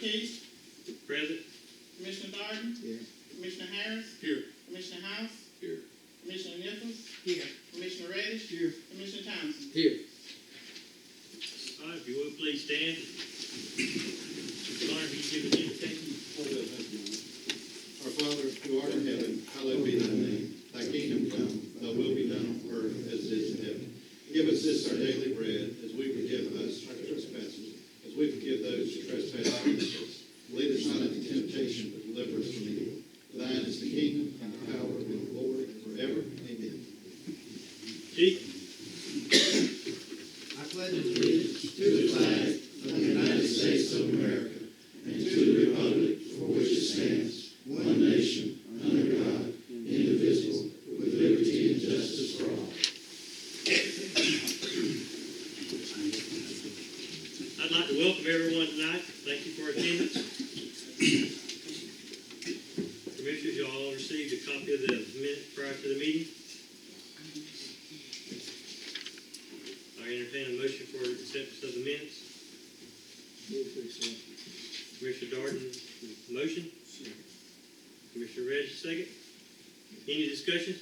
Keith, Present. Commissioner Darden, Here. Commissioner Harris, Here. Commissioner House, Here. Commissioner Nichols, Here. Commissioner Reddish, Here. Commissioner Townsend. Here. All right, if you would please stand. Mr. Bonner, will you give an invitation? Our Father, who art in heaven, hallowed be thy name. Thy kingdom come, thy will be done on earth as it is in heaven. Give us this our daily bread, as we forgive us our trespasses, as we forgive those who trespass against us. Lead us not into temptation, but deliver us from evil. For thine is the kingdom, and the power, and the glory, forever. Amen. Chief. I pledge allegiance to the flag of the United States of America, and to the republic for which it stands, one nation, under God, indivisible, with liberty and justice for all. I'd like to welcome everyone tonight. Thank you for attendance. Commissioners, you all received a copy of the minutes prior to the meeting. I entertain a motion for acceptance of the minutes. Commissioner Darden, motion. Commissioner Reddish, second. Any discussion?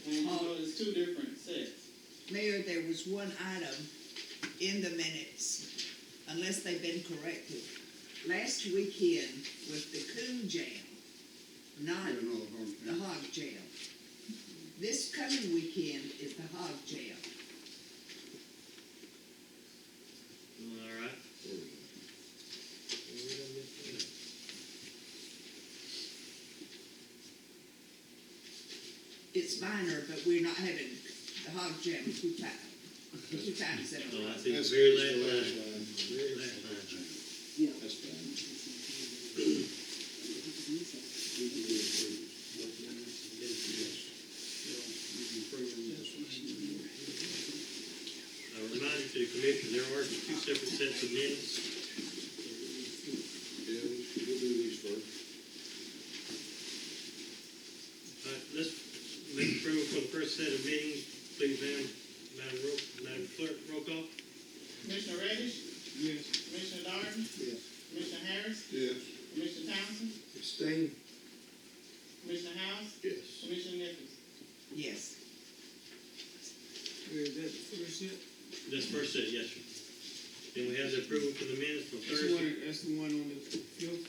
And you know, there's two different sets. Mayor, there was one item in the minutes, unless they've been corrected. Last weekend was the coon jail, not the hog jail. This coming weekend is the hog jail. All right. It's minor, but we're not having the hog jail two times in a Oh, row. I see. That's Very the last last line. line. Very last line. That's fine. A reminder to the commission, there are two separate sets of minutes. Yeah, we'll do these first. All right, let's make approval for the first set of meetings. Please, Madam Clerk, roll call. Commissioner Reddish, Yes. Commissioner Darden, Yes. Commissioner Harris, Yes. Commissioner Townsend, Abstain. Commissioner House, Yes. Commissioner Nichols. Yes. Is that the first set? That's first set, yes, sir. Then we have the approval for the minutes for Thursday. That's the one on the fifth?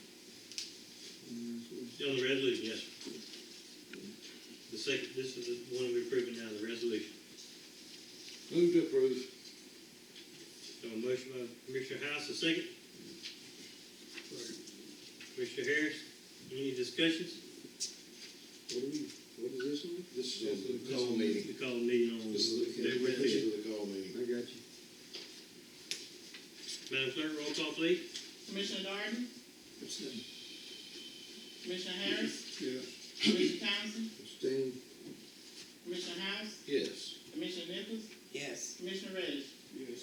On the resolution, yes, sir. The second, this is the one we're approving now, the resolution. Move to approve. So a motion by Commissioner House, a second. Commissioner Harris, any discussions? What is this one? This is the call meeting. We call a meeting on. This is the call meeting. I got you. Madam Clerk, roll call, please. Commissioner Darden, Abstain. Commissioner Harris, Yeah. Commissioner Townsend, Abstain. Commissioner House, Yes. Commissioner Nichols, Yes. Commissioner Reddish. Yes.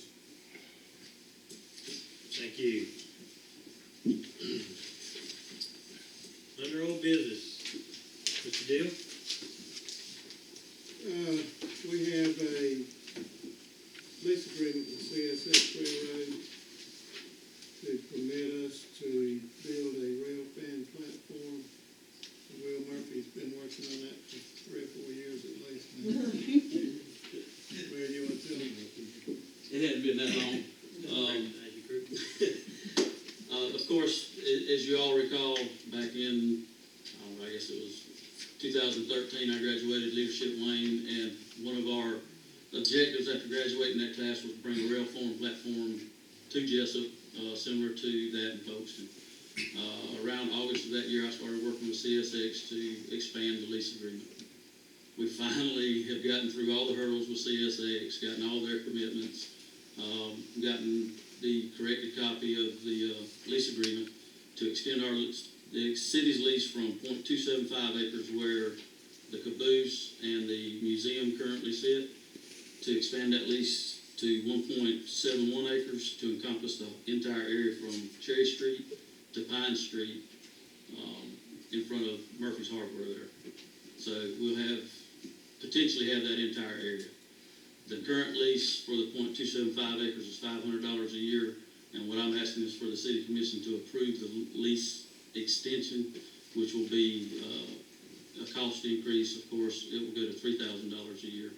Thank you. Under old business, Mr. Deal? We have a lease agreement with CSX Railroad to permit us to build a rail fan platform. Will Murphy's been working on that for 3 or 4 years at least now. Where you want to tell me? It hadn't been that long. Of course, as you all recall, back in, I guess it was 2013, I graduated Leadership Lane, and one of our objectives after graduating that class was to bring a rail form platform to Jesup, similar to that in Folkestone. Around August of that year, I started working with CSX to expand the lease agreement. We finally have gotten through all the hurdles with CSX, gotten all their commitments, gotten the corrected copy of the lease agreement to extend the city's lease from 0.275 acres where the caboose and the museum currently sit, to expand that lease to 1.71 acres to encompass the entire area from Cherry Street to Pine Street, in front of Murphy's Harbor there. So we'll potentially have that entire area. The current lease for the 0.275 acres is $500 a year, And what I'm asking is for the city commission to approve the lease extension, which will be, a cost increase. Of course, it will go to $3,000 a year.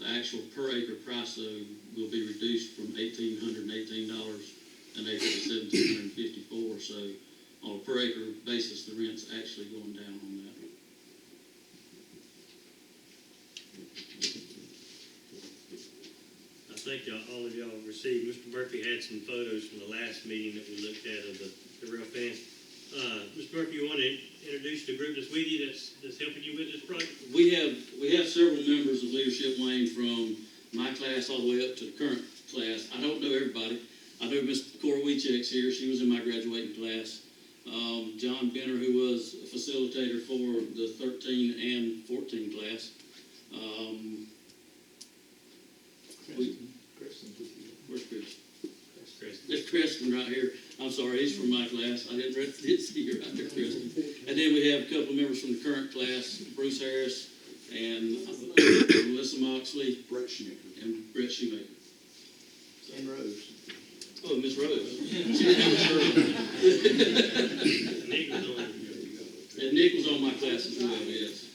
The actual per acre price though will be reduced from $1,818 an acre to $1,754. So on a per acre basis, the rent's actually going down on that. I think all of y'all received, Mr. Murphy had some photos from the last meeting that we looked at of the rail fence. Mr. Murphy, you want to introduce the group that's with you, that's helping you with this project? We have several members of Leadership Wayne from my class all the way up to the current class. I don't know everybody. I know Ms. Cora Weechek's here. She was in my graduating class. John Benner, who was a facilitator for the 13 and 14 class. Where's Chris? There's Kristen right here. I'm sorry, he's from my class. I didn't see you right there, Kristen. And then we have a couple of members from the current class, Bruce Harris and Melissa Moxley Brett Schmicker. and Brett Shoemaker. Same Rose. Oh, Miss Rose. Nick was on. And Nick was on my class as well, yes.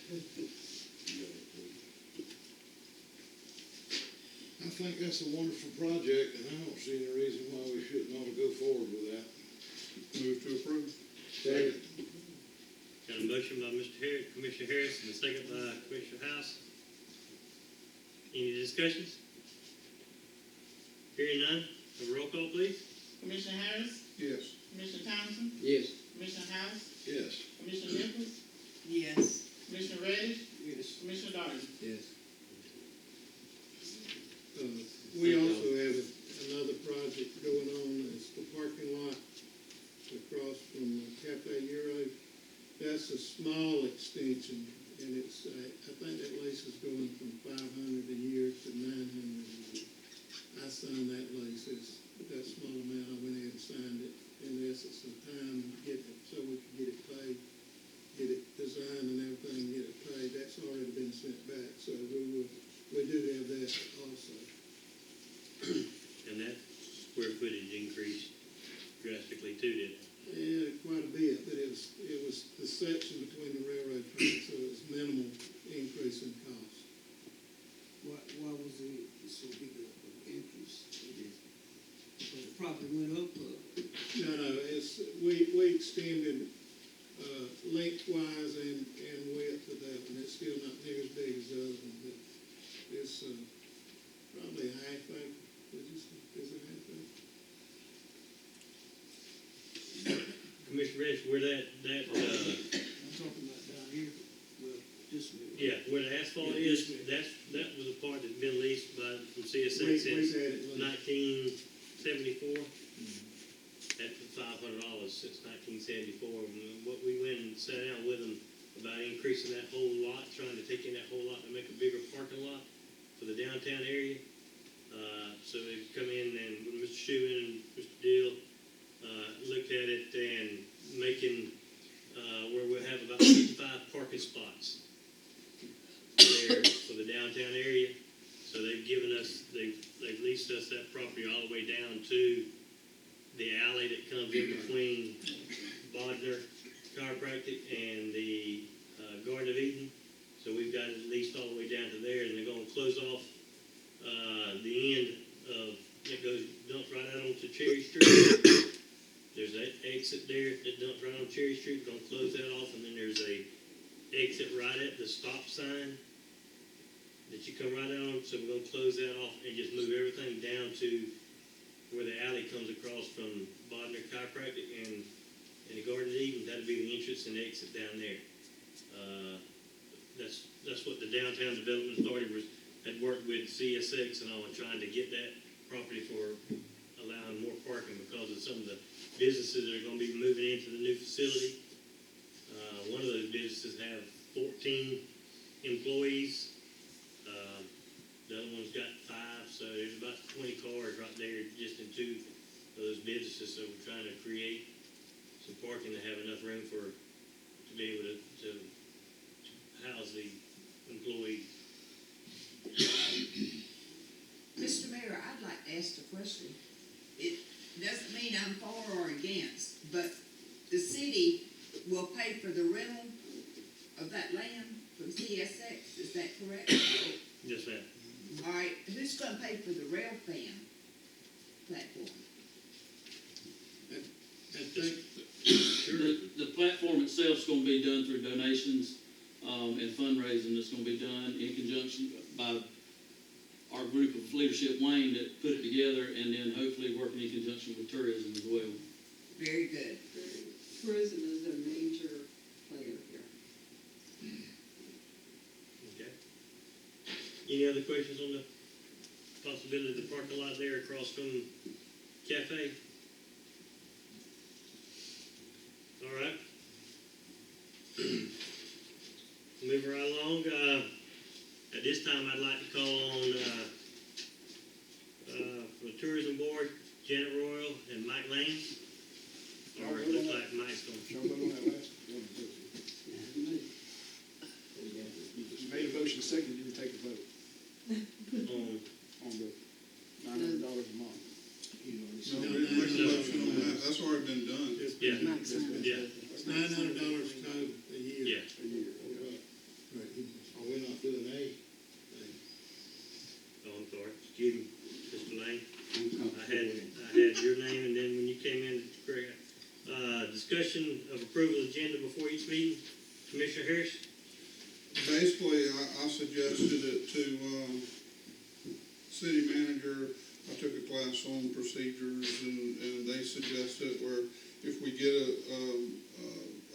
I think that's a wonderful project, and I don't see any reason why we shouldn't ought to go forward with that. Move to approve. Second. Got a motion by Commissioner Harris, and a second by Commissioner House. Any discussions? Hearing none, have a roll call, please. Commissioner Harris, Yes. Commissioner Townsend, Yes. Commissioner House, Yes. Commissioner Nichols, Yes. Commissioner Reddish, Yes. Commissioner Darden. Yes. We also have another project going on, it's the parking lot across from Cafe Euro. That's a small extension, and it's, I think that lease is going from $500 a year to $900 a year. I signed that lease, it's that small amount, I went ahead and signed it, in the essence of time, get it, so we could get it paid, get it designed and everything, get it paid. That's already been sent back, so we do have that also. And that square footage increased drastically too, didn't it? Yeah, quite a bit, but it was the section between the railroad tracks, so it was minimal increase in cost. Why was it so big of an increase? Because the property went up, No, it's, we extended, lengthwise and width of that, and it's still not near as big as the other one, but it's, probably a half acre. Is it half acre? Commissioner Reddish, where that, I'm talking about down here, well, just. yeah, where the asphalt is, that was a part that's been leased by, from CSX We've since had it leased. 1974. At $500 since 1974. And what we went and sat down with them about increasing that whole lot, trying to take in that whole lot and make a bigger parking lot for the downtown area. So they've come in and with Mr. Schuman and Mr. Deal, looked at it and making, where we'll have about 55 parking spots there for the downtown area. So they've given us, they've leased us that property all the way down to the alley that comes in between Bodner Chiropractic and the Garden of Eden. So we've got it leased all the way down to there, and they're gonna close off the end of, it goes, dumps right out onto Cherry Street. There's an exit there that dumps right on Cherry Street, gonna close that off, and then there's a exit right at the stop sign that you come right out on, so we're gonna close that off and just move everything down to where the alley comes across from Bodner Chiropractic and the Garden of Eden. That'd be the entrance and exit down there. That's what the Downtown Development Authority had worked with CSX and all, trying to get that property for allowing more parking because of some of the businesses that are gonna be moving into the new facility. One of those businesses have 14 employees. The other one's got 5, so there's about 20 cars right there just in 2 of those businesses. So we're trying to create some parking to have enough room to be able to house the employees. Mr. Mayor, I'd like to ask a question. Does but the city will pay for the rental of that land from CSX, is that correct? Yes, ma'am. All right, who's gonna pay for the rail fan platform? I think, The platform itself's gonna be done through donations, and fundraising that's gonna be done in conjunction by our group of Leadership Wayne that put it together, and then hopefully working in conjunction with tourism as well. Very good. Tourism is a major player here. Okay. Any other questions on the possibility of the parking lot there across from Cafe? All right. Moving right along, at this time, I'd like to call on, for the tourism board, Janet Royal and Mike Lane. Or it looks like Mike's gonna. Shall we vote on that last? You just made a motion second, you didn't take a vote on the $900 a month. You know, No, we didn't make a motion on that, that's already been done. Yeah, Max signed it. yeah, it's $900 total a year. yeah. A year, okay. Right. Are we not doing A? Oh, I'm sorry, excuse me, Mr. Lane. I had your name, and then when you came in, it's correct. Discussion of approval agenda before each meeting, Commissioner Harris? Basically, I suggested it to, city manager. I took a class on procedures, and they suggested where if we get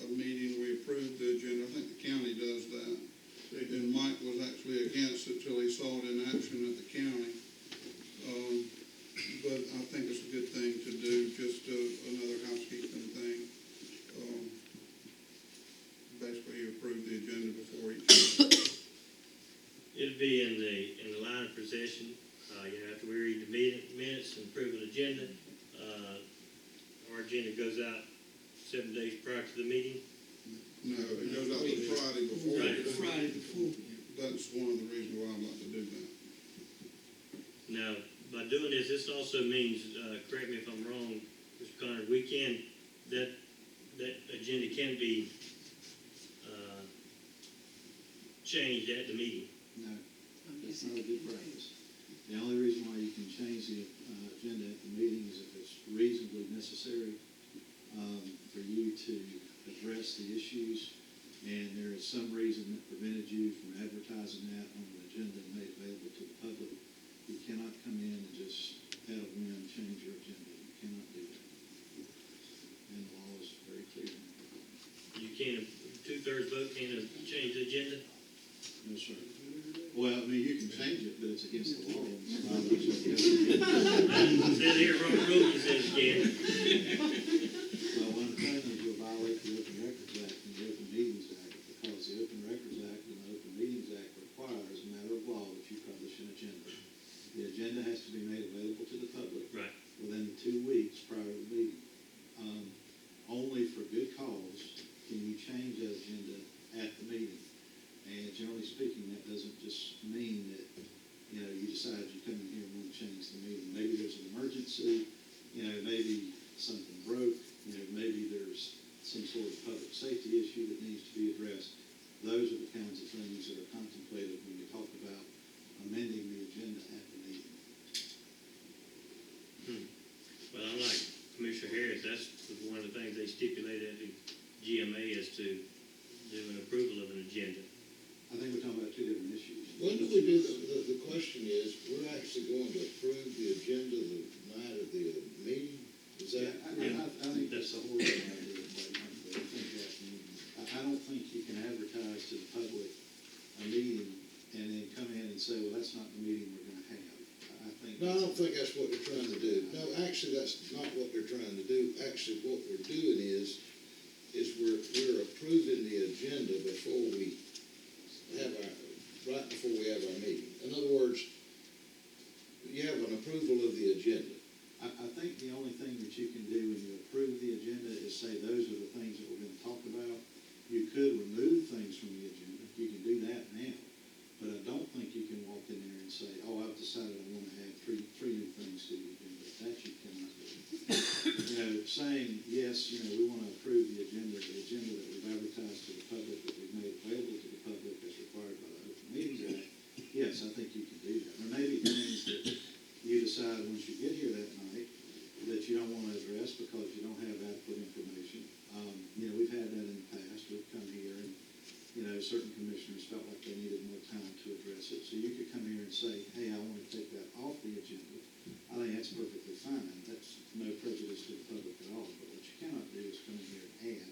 a meeting, we approve the agenda. I think the county does that. And Mike was actually against it till he saw it in action at the county. But I think it's a good thing to do, just another housekeeping thing. Basically, you approve the agenda before each meeting. It'll be in the line of possession, after we read the minutes and approve an agenda, our agenda goes out 7 days prior to the meeting. No, it goes out the Friday before. Right. Friday before. That's one of the reasons why I'd like to do that. Now, by doing this also means, correct me if I'm wrong, Mr. Connor, that agenda can be, changed at the meeting. No, that's not a good practice. The only reason why you can change the agenda at the meeting is if it's reasonably necessary for you to address the issues, and there is some reason that prevented you from advertising that on an agenda and made available to the public. You cannot come in and just out of whim change your agenda. You cannot do that. And the law is very clear. You can't, 2/3 vote can't change the agenda? No, sir. Well, I mean, you can change it, but it's against the law. It's a violation of the It says here, Robert Rules says you can. Well, one thing is you'll violate the Open Records Act and the Open Meetings Act, because the Open Records Act and the Open Meetings Act require, as a matter of law, that you publish an agenda. The agenda has to be made available to the public Right. within 2 weeks prior to the meeting. Only for good cause can you change that agenda at the meeting. And generally speaking, that doesn't just mean that, you decide you come in here and want to change the meeting. Maybe there's an emergency, maybe something broke, maybe there's some sort of public safety issue that needs to be addressed. Those are the kinds of things that are contemplated when you talk about amending the agenda at the meeting. Well, unlike Commissioner Harris, that's one of the things they stipulated at the GMA is to do an approval of an agenda. I think we're talking about two different issues. When do we do, the question is, we're actually going to approve the agenda the night of the meeting? Is that? I think that's a horrible idea, quite frankly. I don't think you can advertise to the public a meeting and then come in and say, well, that's not the meeting we're gonna have. I think. No, I don't think that's what they're trying to do. No, actually, that's not what they're trying to do. Actually, what we're doing is we're approving the agenda before we have right before we have our meeting. In other words, you have an approval of the agenda. I think the only thing that you can do when you approve the agenda is say those are the things that we're gonna talk about. You could remove things from the agenda. You can do that now. But I don't think you can walk in there and say, oh, I've decided I want to add three new things to the agenda. That you cannot do. Saying, yes, yes, you know, we want to approve the agenda that we've advertised to the public, that we've made available to the public as required by the Open Meetings Act, yes, I think you can do that. There may be things that you decide once you get here that night that you don't want to address because you don't have adequate information. You know, we've had that in the past. We've come here and, you know, certain commissioners felt like they needed more time to address it. So you could come here and say, hey, I want to take that off the agenda. I think that's perfectly fine. That's no prejudice to the public at all. But what you cannot do is come in here and add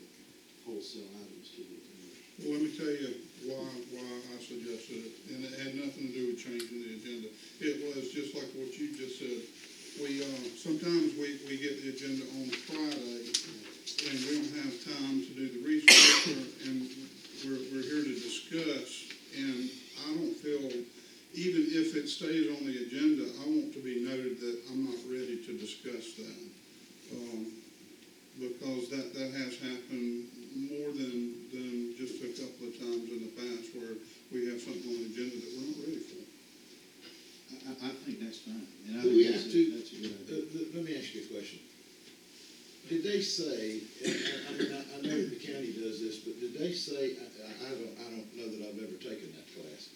wholesale items to the agenda. Well, let me tell you why I suggested it, and it had nothing to do with changing the agenda. It was just like what you just said. We, sometimes we get the agenda on Friday, and we don't have time to do the research, and we're here to discuss, and I don't feel, even if it stays on the agenda, I want to be noted that I'm not ready to discuss that. Because that has happened more than just a couple of times in the past where we have something on the agenda that we're not ready for. I think that's fine. And I Do think we have to, that's a good idea. let me ask you a question. Did they say, I mean, I know the county does this, but did they say, I don't know that I've ever taken that class,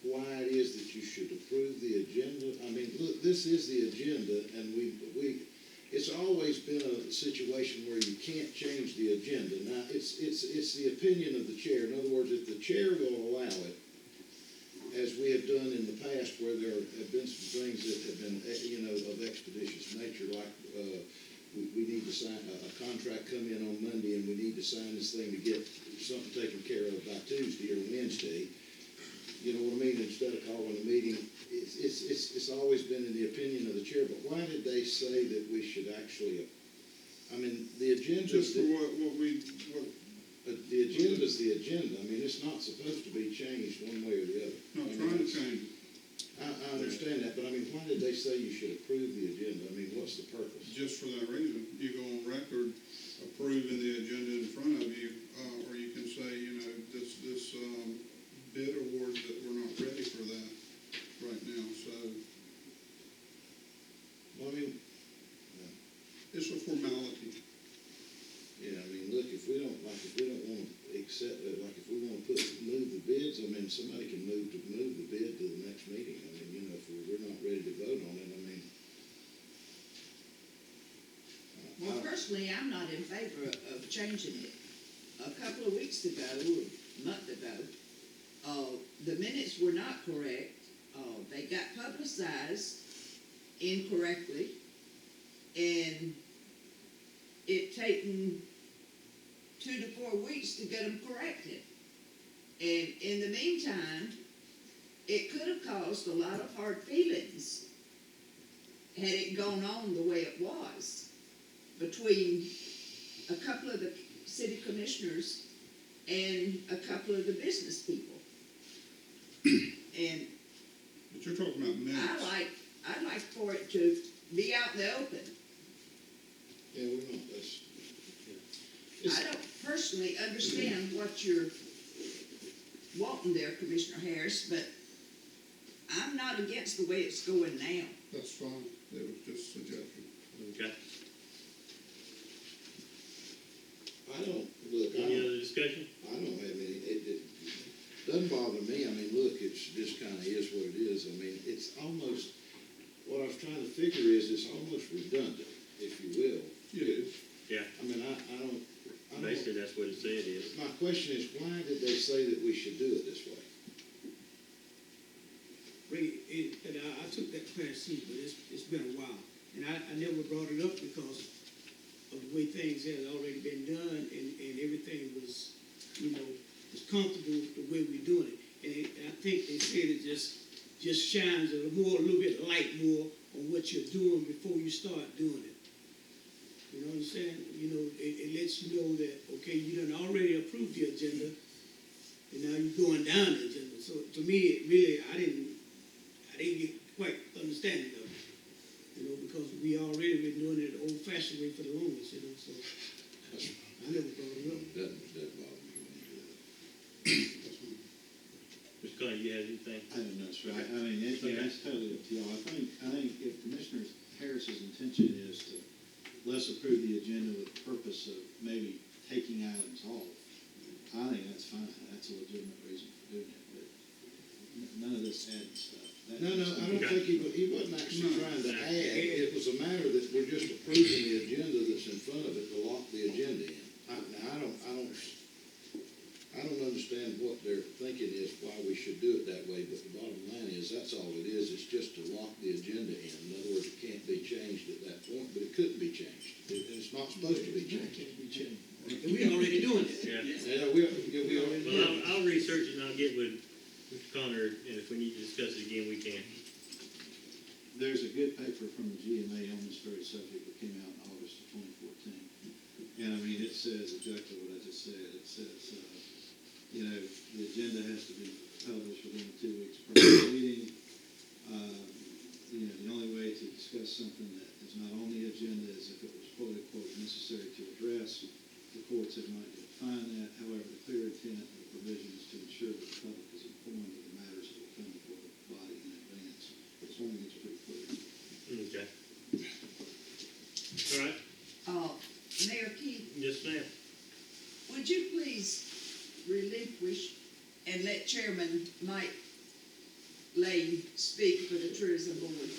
why it is that you should approve the agenda? I mean, look, this is the agenda, and it's always been a situation where you can't change the agenda. Now, it's the opinion of the chair. In other words, if the chair will allow it, as we have done in the past, where there have been some things that have been, you know, of expeditious nature, like we need to sign a contract come in on Monday, and we need to sign this thing to get something taken care of by Tuesday or Wednesday. You know what I mean? Instead of calling a meeting, it's always been in the opinion of the chair. But why did they say that we should actually? I mean, the agenda. Just for the agenda's the agenda. I mean, it's not supposed to be changed one way or the other. not I mean, trying to change it. I understand that, but I mean, why did they say you should approve the agenda? I mean, what's the purpose? Just for that reason, you go on record approving the agenda in front of you, or you can say, you know, this bid award that we're not ready for that right now, so Well, I mean, it's a formality. yeah, I mean, look, if we don't want to accept it, like if we want to move the bids, I mean, somebody can move the bid to the next meeting. I mean, you know, if we're not ready to vote on it, I mean. Well, personally, I'm not in favor of changing it. A couple of weeks ago, or a month ago, the minutes were not correct. They got publicized incorrectly, and it taken 2 to 4 weeks to get them corrected. And in the meantime, it could have caused a lot of hard feelings had it gone on the way it was between a couple of the city commissioners and a couple of the business people. And But you're talking about minutes. I'd like for it to be out in the open. Yeah, we're not, I don't personally understand what you're wanting there, Commissioner Harris, but I'm not against the way it's going now. That's fine. It was just a suggestion. Okay. look, Any other discussion? I don't have any, it doesn't bother me. I mean, look, it's just kind of is what it is. I mean, it's almost, what I was trying to figure is it's almost redundant, if you will. It is. Yeah, I mean, I don't. basically that's what it said is. My question is, why did they say that we should do it this way? And I took that class too, but it's been a while. And I never brought it up because of the way things had already been done and everything was, was comfortable the way we're doing it. And I think they said it just shines a little bit light more on what you're doing before you start doing it. You know what I'm saying? It lets you know that, okay, you done already approved the agenda, and now you're going down the agenda. So to me, it really, I didn't get quite understanding of it, because we already been doing it the old-fashioned way for the longest, so I never brought it up. Doesn't bother me when you do that. Mr. Carter, you have anything? I don't know, sir. I mean, that's totally up to y'all. I think if Commissioner Harris's intention is to let's approve the agenda with the purpose of maybe taking items off, I think that's fine. That's a legitimate reason for doing it, but none of this adding stuff. No, I don't think he wasn't actually trying to add. It was a matter that we're just approving the agenda that's in front of it to lock the agenda in. Now, I don't understand what their thinking is, why we should do it that way, but the bottom line is, that's all it is. It's just to lock the agenda in. In other words, it can't be changed at that point, but it couldn't be changed. It's not supposed to be changed. And we already doing it. Yeah. Yeah, we already. Well, I'll research it and I'll get with Mr. Connor, and if we need to discuss it again, we can. There's a good paper from the GMA on this very subject that came out in August of 2014. And I mean, it says exactly what I just said. It says, the agenda has to be published within 2 weeks per meeting. The only way to discuss something that is not on the agenda is if it was quote unquote necessary to address. The courts have not yet defined that. However, the clear intent of the provision is to ensure that the public is informed of the matters that will come before the body in advance. So I think it's pretty clear. Okay. All right, Mayor Keith, yes, ma'am. would you please relinquish and let Chairman Mike Lane speak for the tourism board?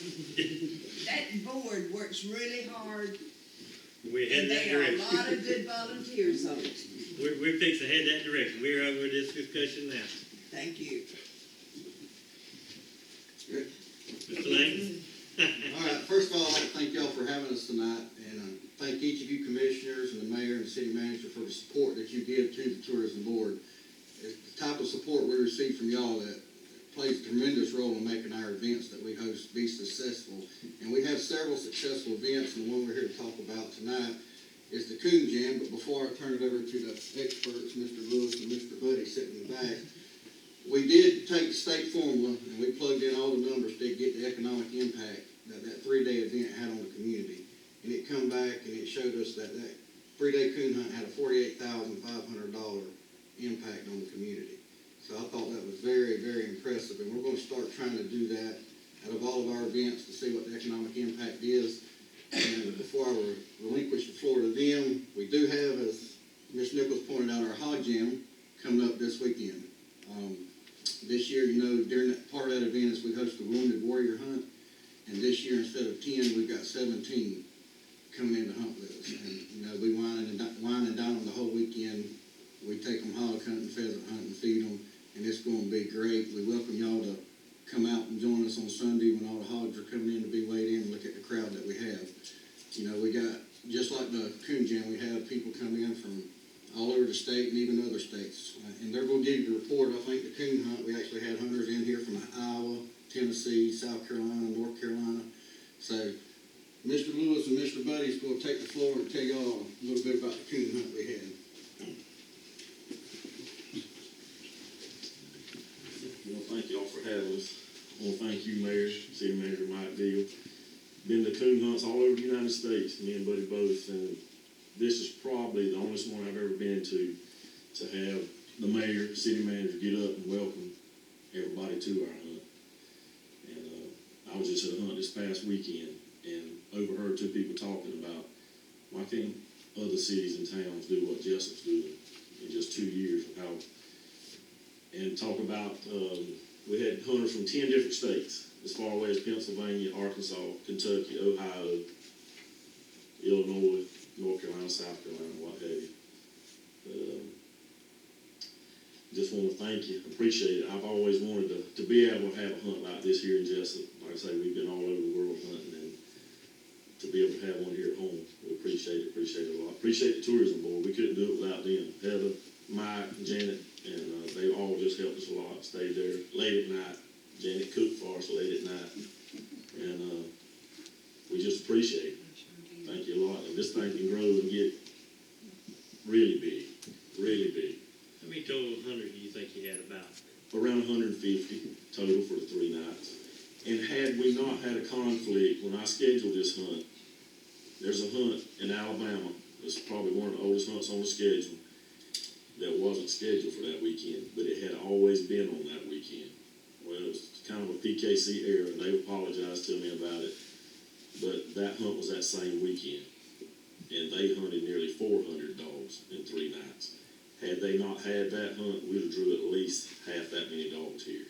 That board works really hard, We're and heading that they are a direction. lot of good volunteers on it. We're fixing to head that direction. We're over this discussion now. Thank you. Mr. Lane? All right, first of all, I'd like to thank y'all for having us tonight, and thank each of you commissioners and the mayor and the city manager for the support that you give to the tourism board. It's the type of support we receive from y'all that plays a tremendous role in making our events that we host be successful. And we have several successful events, and the one we're here to talk about tonight is the Coon Jam. But before I turn it over to the experts, Mr. Lewis and Mr. Buddy sitting in the back, we did take the state formula and we plugged in all the numbers to get the economic impact that that 3-day event had on the community. And it come back and it showed us that that 3-day coon hunt had a $48,500 impact on the community. So I thought that was very, very impressive. And we're going to start trying to do that out of all of our events to see what the economic impact is. And before I relinquish the floor to them, we do have, as Ms. Nichols pointed out, our hog jam coming up this weekend. This year, during that part of that event is we host the Wounded Warrior Hunt. And this year, instead of 10, we've got 17 coming in to hunt with us. And, we wine and dine them the whole weekend. We take them hog hunting, pheasant hunting, feed them, and it's going to be great. We welcome y'all to come out and join us on Sunday when all the hogs are coming in to be weighed in and look at the crowd that we have. We got, just like the Coon Jam, we have people come in from all over the state and even other states. And they're going to give you the report. I think the coon hunt, we actually had hunters in here from Iowa, Tennessee, South Carolina, North Carolina. So Mr. Lewis and Mr. Buddy's going to take the floor and tell y'all a little bit about the coon hunt we had. Well, thank y'all for having us. I want to thank you, Mayor, City Manager Mike Deal. Been to coon hunts all over the United States, me and Buddy both, and this is probably the only one I've ever been to have the mayor, city manager get up and welcome everybody to our hunt. And I was just at a hunt this past weekend and overheard 2 people talking about why can't other cities and towns do what Jesup's doing in just 2 years of how, and talk about, we had hunters from 10 different states, as far away as Pennsylvania, Arkansas, Kentucky, Ohio, Illinois, North Carolina, South Carolina, what have you. Just want to thank you, appreciate it. I've always wanted to be able to have a hunt like this here in Jesup. Like I say, we've been all over the world hunting, and to be able to have one here at home, we appreciate it a lot. Appreciate the tourism board. We couldn't do it without them. Heather, Mike, Janet, and they all just helped us a lot. Stayed there late at night. Janet cooked for us late at night, and we just appreciate it. Thank you a lot. And this thing can grow and get really big, really big. How many total hunters do you think you had about? Around 150 total for the 3 nights. And had we not had a conflict, when I scheduled this hunt, there's a hunt in Alabama. It's probably one of the oldest hunts on the schedule that wasn't scheduled for that weekend, but it had always been on that weekend. Well, it was kind of a PKC error, and they apologized to me about it. But that hunt was that same weekend. and they hunted nearly 400 dogs in 3 nights. Had they not had that hunt, we'd have drew at least half that many dogs here.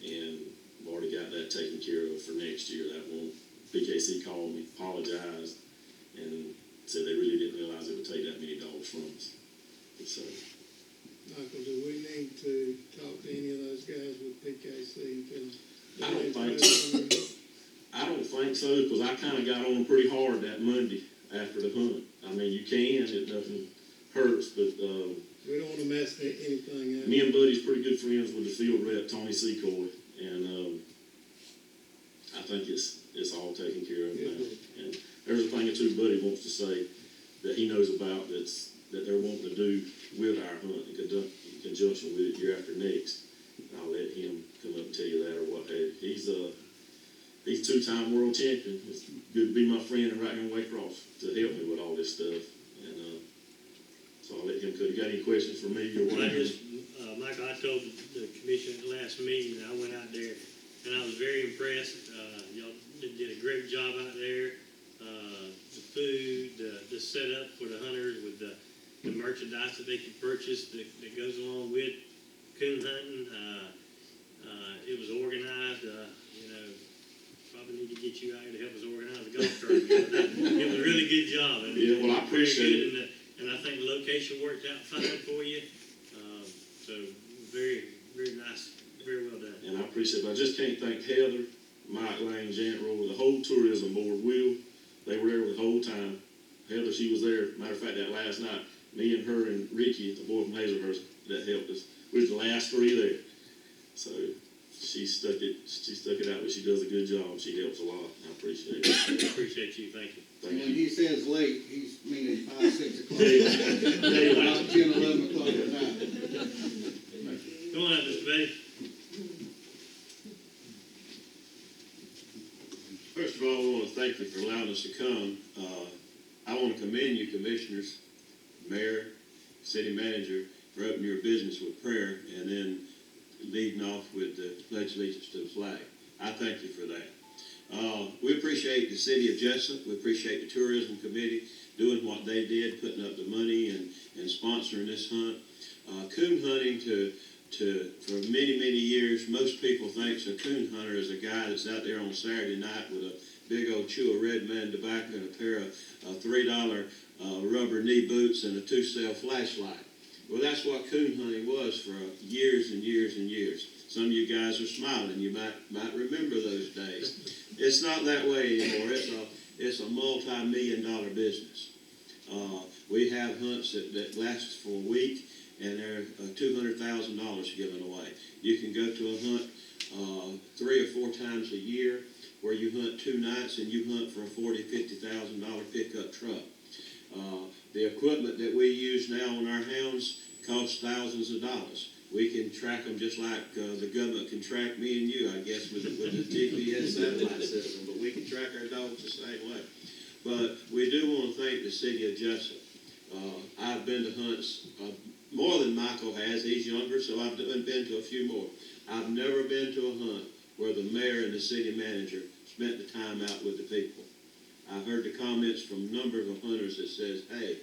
And we've already got that taken care of for next year. That won't, PKC called me, apologized, and said they really didn't realize it would take that many dogs from us. So, Michael, do we need to talk to any of those guys with PKC and tell them? I don't think so. I don't think so, because I kind of got on them pretty hard that Monday after the hunt. I mean, you can, it nothing hurts, but We don't wanna mess anything up. me and Buddy's pretty good friends with the field rep, Tony Secoy, and I think it's all taken care of now. And there's a thing or two Buddy wants to say that he knows about that they're wanting to do with our hunt in conjunction with it year after next. And I'll let him come up and tell you that or what have you. He's 2-time world champion. It's good to be my friend and right here in Waycross to help me with all this stuff. And so I'll let him. Could you got any questions for me or Well, I whatever? just, Michael, I told the commission at the last meeting, I went out there, and I was very impressed. Y'all did a great job out there. The food, the setup for the hunters with the merchandise that they can purchase that goes along with coon hunting. It was organized, probably need to get you out here to help us organize a golf tournament. It was a really good job. And Yeah, well, I very appreciate good, and I think the location worked out fine for you. So very, very nice, very well done. And I appreciate it. I just can't thank Heather, Mike Lane, Janet Roller, the whole tourism board. They were there the whole time. Heather, she was there. Matter of fact, that last night, me and her and Ricky, the boy from Hazelhurst, that helped us. We was the last 3 there. So she stuck it out, but she does a good job. She helps a lot. I appreciate it. I appreciate you, thank you. And when he says late, he's meaning 5, 6 o'clock. Daylight. Not 10, 11 o'clock at night. Go on up, Mr. Betty. First of all, I want to thank you for allowing us to come. I want to commend you, commissioners, mayor, city manager, for opening your business with prayer and then leading off with the pledge allegiance to the flag. I thank you for that. We appreciate the city of Jesup. We appreciate the tourism committee doing what they did, putting up the money and sponsoring this hunt. Coon hunting for many, many years, most people think a coon hunter is a guy that's out there on Saturday night with a big old chew of Red Man tobacco and a pair of $3 rubber knee boots and a 2-cell flashlight. Well, that's what coon hunting was for years and years and years. Some of you guys are smiling. You might remember those days. It's not that way anymore. It's a multi-million-dollar business. We have hunts that last for a week, and they're $200,000 given away. You can go to a hunt 3 or 4 times a year where you hunt 2 nights and you hunt for a $40,000, $50,000 pickup truck. The equipment that we use now on our hounds costs thousands of dollars. We can track them just like the government can track me and you, I guess, with the GPS satellite system, but we can track our dogs the same way. But we do want to thank the city of Jesup. I've been to hunts more than Michael has. He's younger, so I've been to a few more. I've never been to a hunt where the mayor and the city manager spent the time out with the people. I've heard the comments from a number of hunters that says, hey,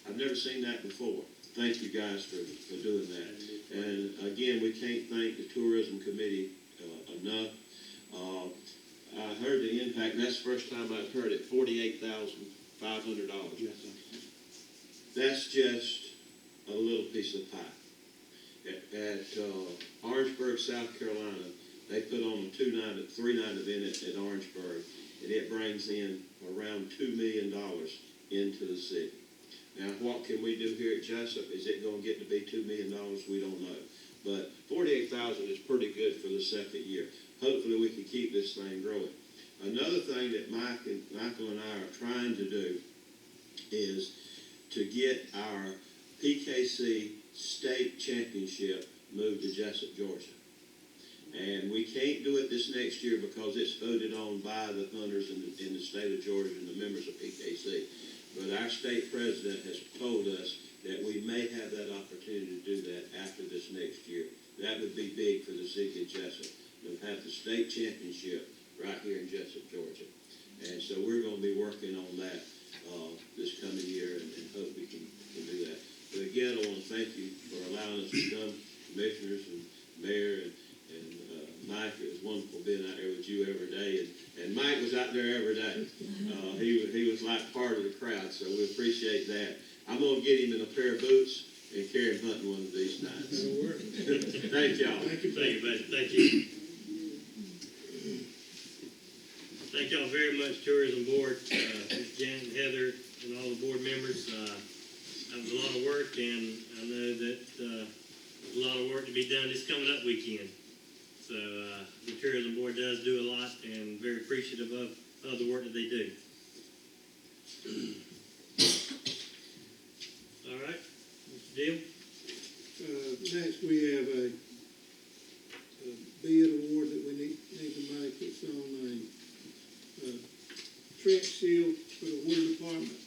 I've never seen that before. Thank you guys for doing that. And again, we can't thank the tourism committee enough. I heard the impact, and that's the first time I've heard it, $48,500. That's just a little piece of pie. At Orangeburg, South Carolina, they put on a 3-night event at Orangeburg, and it brings in around $2 million into the city. Now, what can we do here at Jesup? Is it going to get to be $2 million? We don't know. But $48,000 is pretty good for the second year. Hopefully, we can keep this thing growing. Another thing that Michael and I are trying to do is to get our PKC state championship moved to Jesup, Georgia. And we can't do it this next year because it's voted on by the hunters in the state of Georgia and the members of PKC. But our state president has told us that we may have that opportunity to do that after this next year. That would be big for the city of Jesup, to have the state championship right here in Jesup, Georgia. And so we're going to be working on that. this coming year, and hope we can do that. But again, I want to thank you for allowing us to come, commissioners and mayor and Mike. It was wonderful being out there with you every day, and Mike was out there every day. He was like part of the crowd, so we appreciate that. I'm gonna get him in a pair of boots and carry him hunting one of these nights. That'll work. Thank Thank y'all. you, buddy. Thank you. Thank y'all very much, Tourism Board, Jan, Heather, and all the board members. That was a lot of work, and I know that there's a lot of work to be done this coming up weekend. So the Tourism Board does do a lot, and very appreciative of the work that they do. All right, Mr. Deal? Next, we have a bid award that we need to make. It's on a trench shield for the water department.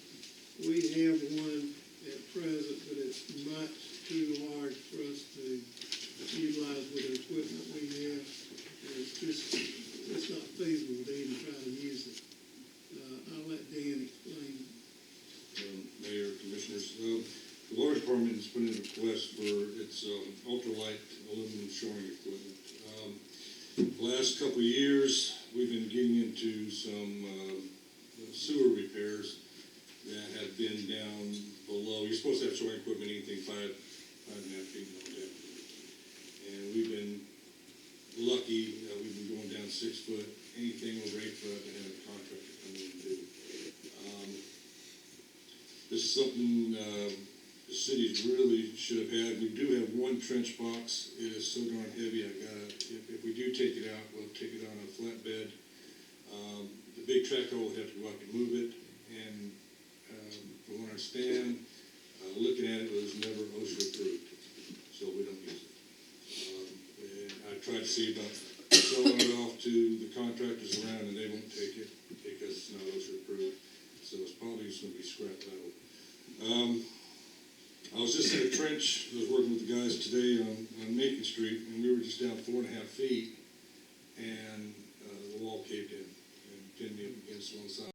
We have one at present, but it's much too large for us to utilize with the equipment we have. And it's not feasible to even try to use it. I'll let Dan explain. Mayor, Commissioners, the water department has put in a request for its ultralight aluminum shoring equipment. The last couple of years, we've been getting into some sewer repairs that have been down below. You're supposed to have shoring equipment anything 5.5 feet below depth. And we've been lucky, we've been going down 6 foot, anything over 8 foot, and have a contractor come in and do. This is something the cities really should have had. We do have one trench box. It is so darn heavy. If we do take it out, we'll take it on a flatbed. The big track hole would have to go out to move it. And from where I stand, looking at it, it was never OSHA approved, so we don't use it. And I tried to see about selling it off to the contractors around, and they won't take it because it's not OSHA approved. So it's probably just going to be scrap metal. I was just in a trench. I was working with the guys today on Macon Street, and we were just down 4.5 feet, and the wall caved in and pinned me up against one side.